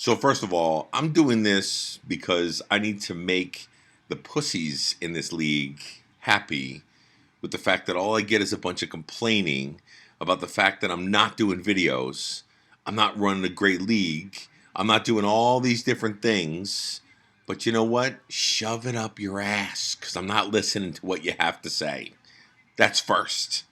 So first of all, I'm doing this because I need to make the pussies in this league happy with the fact that all I get is a bunch of complaining about the fact that I'm not doing videos, I'm not running a great league, I'm not doing all these different things. But you know what? Shove it up your ass because I'm not listening to what you have to say. That's first.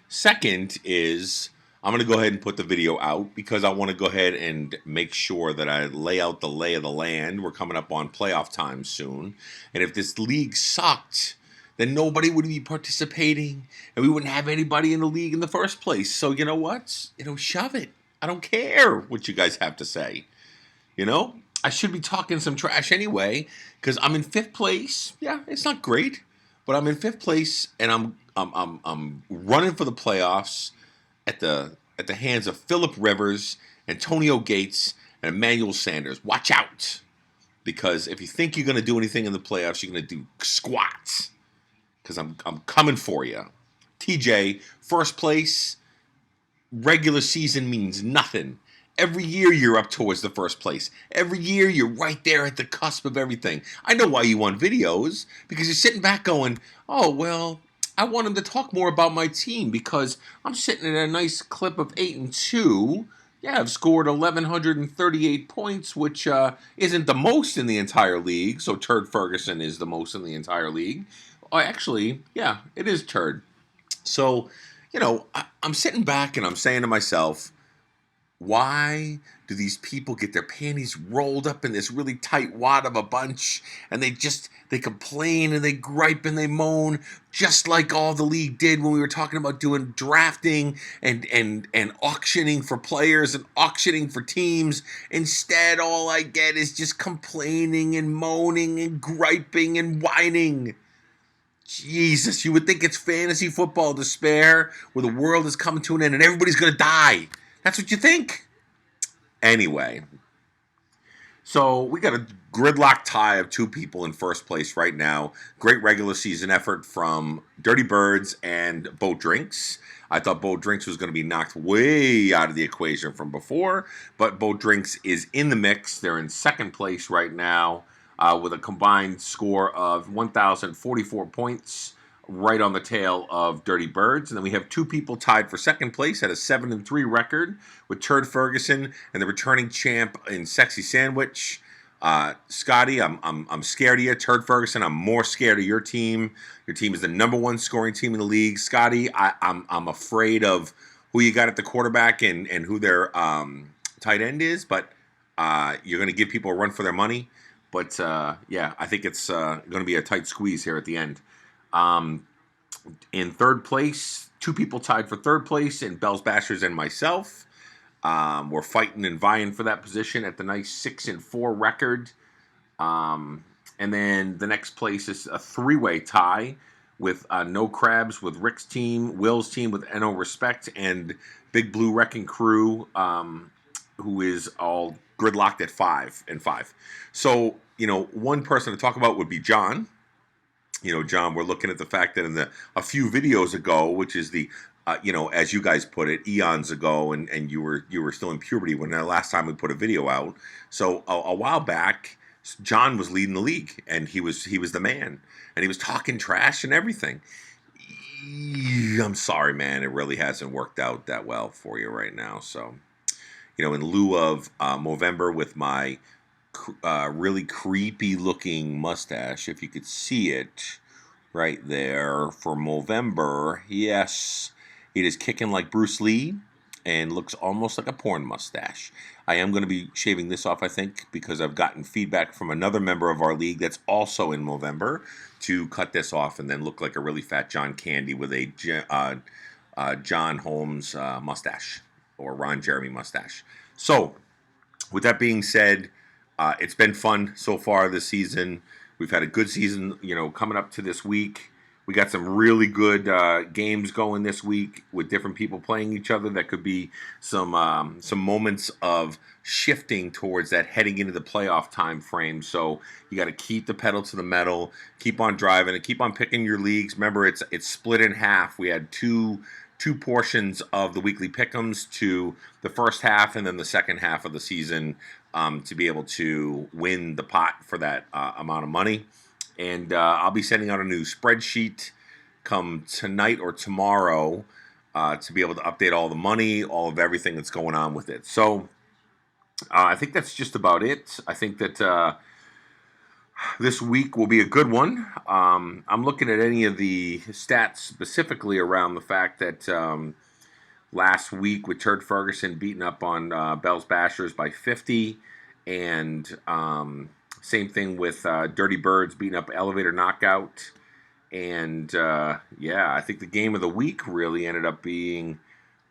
Second is I'm going to go ahead and put the video out because I want to go ahead and make sure that I lay out the lay of the land. We're coming up on playoff time soon. And if this league sucked, then nobody would be participating and we wouldn't have anybody in the league in the first place. So you know what? Shove it. I don't care what you guys have to say. I should be talking some trash anyway because I'm in fifth place. Yeah, it's not great, but I'm in fifth place and I'm running for the playoffs at the hands of Philip Rivers, Antonio Gates, and Emmanuel Sanders. Watch out, because if you think you're going to do anything in the playoffs, you're going to do squats. Because I'm coming for you. TJ, first place. Regular season means nothing. Every year you're up towards the first place. Every year you're right there at the cusp of everything. I know why you want videos, because you're sitting back going, oh, well, I want him to talk more about my team because I'm sitting at a nice clip of 8-2. Yeah, I've scored 1,138 points, which isn't the most in the entire league. So Turd Ferguson is the most in the entire league. Actually, yeah, it is Turd. So, I'm sitting back and I'm saying to myself, why do these people get their panties rolled up in this really tight wad of a bunch and they complain and they gripe and they moan just like all the league did when we were talking about doing drafting and auctioning for players and auctioning for teams. Instead, all I get is just complaining and moaning and griping and whining. Jesus, you would think it's fantasy football despair where the world is coming to an end and everybody's going to die. That's what you think. Anyway, so we got a gridlock tie of two people in first place right now. Great regular season effort from Dirty Birds and Bo Drinks. I thought Bo Drinks was going to be knocked way out of the equation from before, but Bo Drinks is in the mix. They're in second place right now with a combined score of 1,044 points, right on the tail of Dirty Birds. And then we have two people tied for second place at a 7-3 record with Turd Ferguson and the returning champ in Sexy Sandwich. Scotty, I'm scared of you. Turd Ferguson, I'm more scared of your team. Your team is the number one scoring team in the league. Scotty, I'm afraid of who you got at the quarterback and who their tight end is, but you're going to give people a run for their money. But yeah, I think it's going to be a tight squeeze here at the end. In third place, two people tied for third place in Bells Bashers and myself. We're fighting and vying for that position at the nice 6-4 record. And then the next place is a three-way tie with No Crabs with Rick's team, Will's team with NO Respect, and Big Blue Wrecking Crew, who is all gridlocked at 5-5. So, one person to talk about would be John. John, we're looking at the fact that a few videos ago, which is the, as you guys put it, eons ago, and you were still in puberty when the last time we put a video out. So a while back, John was leading the league, and he was the man, and he was talking trash and everything. I'm sorry, man, it really hasn't worked out that well for you right now. So, in lieu of Movember with my really creepy looking mustache, if you could see it right there for Movember, yes, it is kicking like Bruce Lee and looks almost like a porn mustache. I am going to be shaving this off, I think, because I've gotten feedback from another member of our league that's also in Movember to cut this off and then look like a really fat John Candy with a John Holmes mustache or Ron Jeremy mustache. So, with that being said, it's been fun so far this season. We've had a good season, coming up to this week. We got some really good games going this week with different people playing each other. That could be some moments of shifting towards that heading into the playoff time frame. So you got to keep the pedal to the metal, keep on driving, and keep on picking your leagues. Remember, it's split in half. We had two portions of the weekly pick'ems to the first half and then the second half of the season to be able to win the pot for that amount of money. And I'll be sending out a new spreadsheet come tonight or tomorrow to be able to update all the money, all of everything that's going on with it. So I think that's just about it. I think that this week will be a good one. I'm looking at any of the stats specifically around the fact that last week with Turd Ferguson beating up on Bell's Bashers by 50, and same thing with Dirty Birds beating up Elevator Knockout. And yeah, I think the game of the week really ended up being,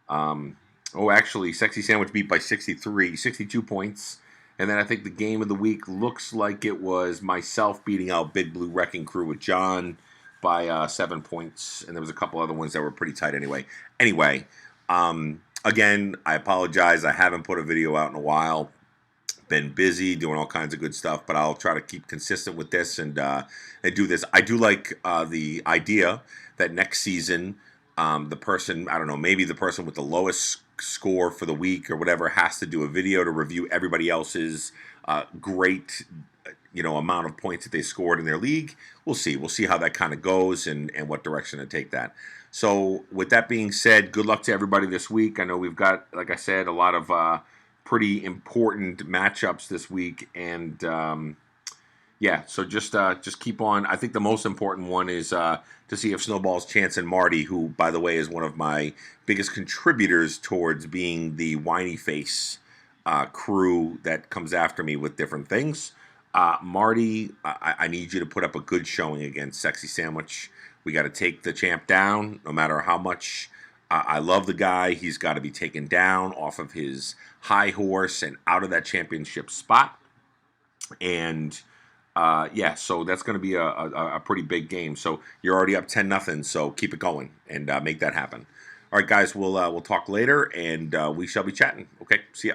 actually, Sexy Sandwich beat by 62 points. And then I think the game of the week looks like it was myself beating out Big Blue Wrecking Crew with John by 7 points. And there was a couple other ones that were pretty tight anyway. Again, I apologize. I haven't put a video out in a while. Been busy doing all kinds of good stuff, but I'll try to keep consistent with this and do this. I do like the idea that next season, the person, I don't know, maybe the person with the lowest score for the week or whatever has to do a video to review everybody else's great, amount of points that they scored in their league. We'll see. We'll see how that kind of goes and what direction to take that. So with that being said, good luck to everybody this week. I know we've got, like I said, a lot of pretty important matchups this week, and yeah, so just keep on. I think the most important one is to see if Snowball's Chance and Marty, who, by the way, is one of my biggest contributors towards being the whiny face crew that comes after me with different things. Marty, I need you to put up a good showing against Sexy Sandwich. We got to take the champ down, no matter how much I love the guy. He's got to be taken down off of his high horse and out of that championship spot. And yeah, so that's going to be a pretty big game. So you're already up 10-0, so keep it going and make that happen. All right, guys, we'll talk later, and we shall be chatting. Okay, see ya.